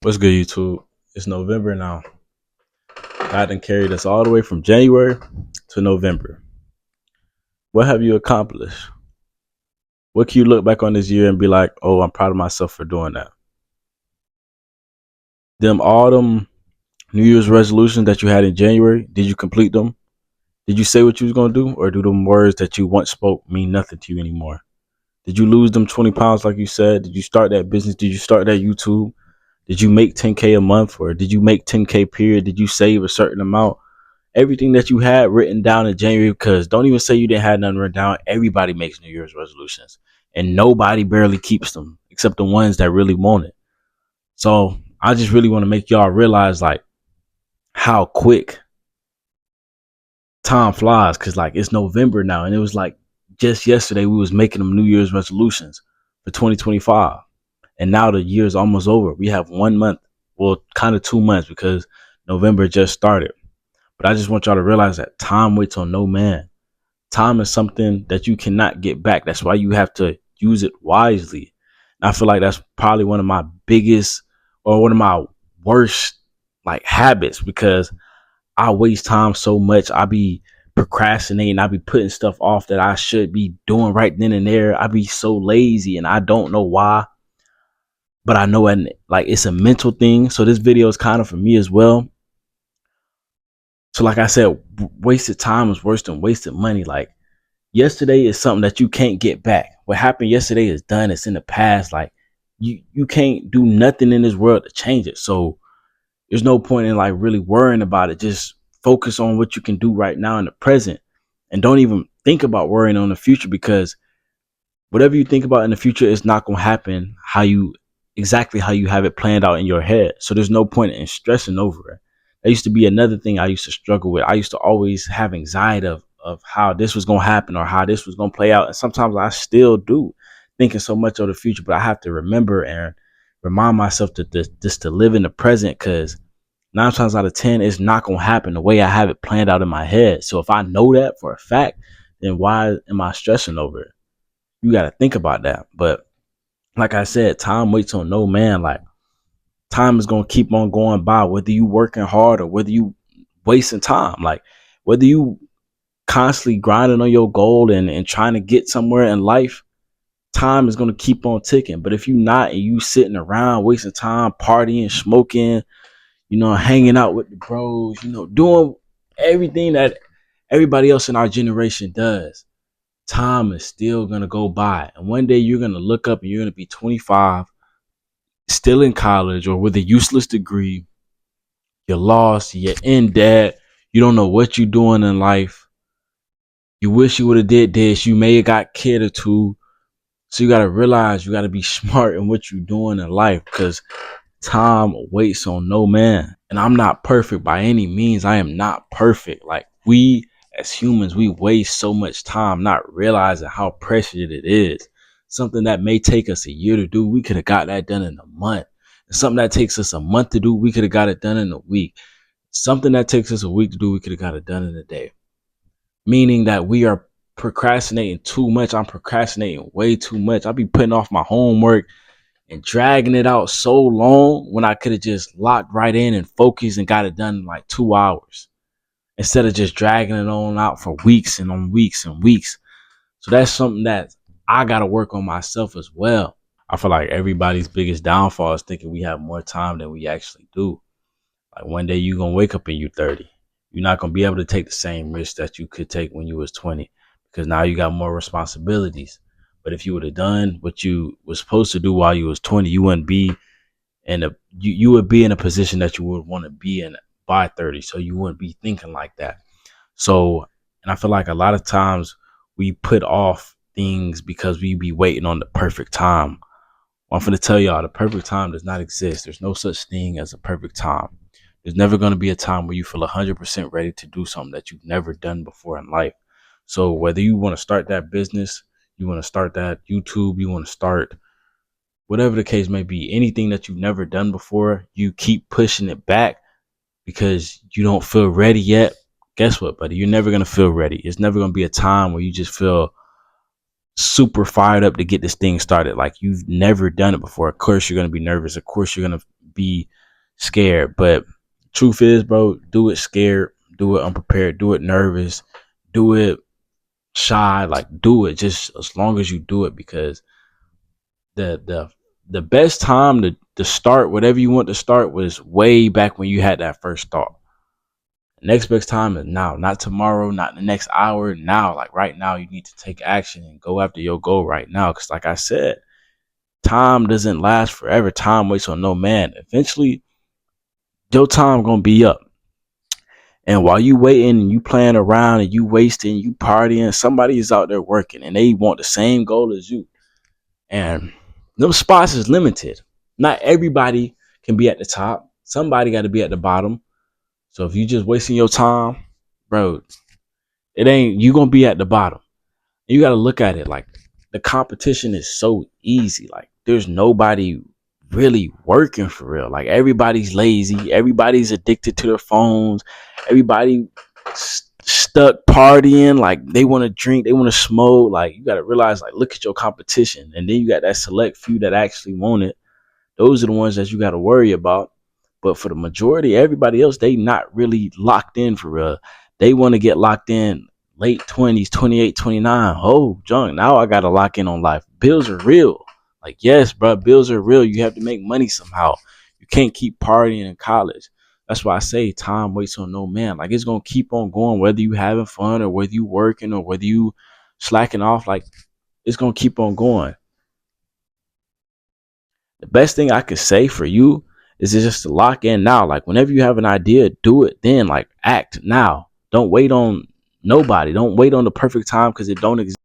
What's good, YouTube? It's November now. God done carried us all the way from January to November. What have you accomplished? What can you look back on this year and be like, oh, I'm proud of myself for doing that? All them New Year's resolutions that you had in January, did you complete them? Did you say what you was gonna do, or do them words that you once spoke mean nothing to you anymore? Did you lose them 20 pounds like you said? Did you start that business? Did you start that YouTube? Did you make 10K a month, or did you make 10K period? Did you save a certain amount? Everything that you had written down in January, because don't even say you didn't have nothing written down. Everybody makes New Year's resolutions and nobody barely keeps them except the ones that really want it. So I just really want to make y'all realize like how quick time flies, because like it's November now, and it was like just yesterday we was making them New Year's resolutions for 2025, and now the year's almost over. We have 1 month, well, kind of 2 months, because November just started. But I just want y'all to realize that time waits on no man. Time is something that you cannot get back. That's why you have to use it wisely. And I feel like that's probably one of my biggest, or one of my worst like habits, because I waste time so much. I be procrastinating. I be putting stuff off that I should be doing right then and there. I be so lazy and I don't know why, but I know like it's a mental thing. So this video is kind of for me as well. So like I said, wasted time is worse than wasted money. Like yesterday is something that you can't get back. What happened yesterday is done. It's in the past. Like you can't do nothing in this world to change it. So there's no point in like really worrying about it. Just focus on what you can do right now in the present, and don't even think about worrying on the future, because whatever you think about in the future is not going to happen exactly how you have it planned out in your head. So there's no point in stressing over it. That used to be another thing I used to struggle with. I used to always have anxiety of how this was going to happen or how this was going to play out. And sometimes I still do, thinking so much of the future, but I have to remember and remind myself to just to live in the present, because 9 times out of 10, it's not going to happen the way I have it planned out in my head. So if I know that for a fact, then why am I stressing over it? You got to think about that. But like I said, time waits on no man. Like time is going to keep on going by, whether you working hard or whether you wasting time. Like whether you constantly grinding on your goal and trying to get somewhere in life, time is going to keep on ticking. But if you not, and you sitting around wasting time, partying, smoking, hanging out with the bros, doing everything that everybody else in our generation does, time is still going to go by. And one day you're going to look up and you're going to be 25, still in college or with a useless degree. You're lost, you're in debt, you don't know what you're doing in life. You wish you would have did this. You may have got a kid or two. So you got to realize you got to be smart in what you're doing in life, because time waits on no man. And I'm not perfect by any means. I am not perfect. Like we as humans, we waste so much time not realizing how precious it is. Something that may take us a year to do, we could have got that done in a month. And something that takes us a month to do, we could have got it done in a week. Something that takes us a week to do, we could have got it done in a day. Meaning that we are procrastinating too much. I'm procrastinating way too much. I'll be putting off my homework and dragging it out so long when I could have just locked right in and focused and got it done in like 2 hours, instead of just dragging it on out for weeks and on weeks and weeks. So that's something that I got to work on myself as well. I feel like everybody's biggest downfall is thinking we have more time than we actually do. Like one day you're going to wake up and you're 30. You're not going to be able to take the same risk that you could take when you was 20, because now you got more responsibilities. But if you would have done what you was supposed to do while you was 20, you wouldn't be you would be in a position that you would want to be in by 30. So you wouldn't be thinking like that. So, and I feel like a lot of times we put off things because we be waiting on the perfect time. Well, I'm going to tell y'all, the perfect time does not exist. There's no such thing as a perfect time. There's never going to be a time where you feel 100% ready to do something that you've never done before in life. So whether you want to start that business, you want to start that YouTube, you want to start whatever the case may be, anything that you've never done before, you keep pushing it back because you don't feel ready yet. Guess what, buddy? You're never going to feel ready. It's never going to be a time where you just feel super fired up to get this thing started. Like you've never done it before. Of course, you're going to be nervous. Of course, you're going to be scared. But truth is, bro, do it scared, do it unprepared, do it nervous, do it shy, like do it just as long as you do it, because the the the best time to start whatever you want to start was way back when you had that first thought. The next best time is now, not tomorrow, not in the next hour. Now, like right now, you need to take action and go after your goal right now. Because, like I said, time doesn't last forever. Time waits on no man. Eventually, your time gonna be up. And while you waiting and you playing around and you wasting, you partying, somebody is out there working and they want the same goal as you. And them spots is limited. Not everybody can be at the top. Somebody got to be at the bottom. So if you just wasting your time, bro, it ain't, you gonna be at the bottom. You got to look at it like the competition is so easy. Like there's nobody really working for real. Like everybody's lazy. Everybody's addicted to their phones. Everybody stuck partying. Like they want to drink. They want to smoke. Like you got to realize, like, look at your competition. And then you got that select few that actually want it. Those are the ones that you got to worry about. But for the majority, everybody else, they not really locked in for real. They want to get locked in late 20s, 28, 29. Oh, junk. Now I got to lock in on life. Bills are real. Like, yes, bro, bills are real. You have to make money somehow. You can't keep partying in college. That's why I say time waits on no man. Like, it's going to keep on going, whether you having fun or whether you working or whether you slacking off. Like, it's going to keep on going. The best thing I could say for you is just to lock in now. Like whenever you have an idea, do it then. Like act now. Don't wait on nobody. Don't wait on the perfect time because it don't exist.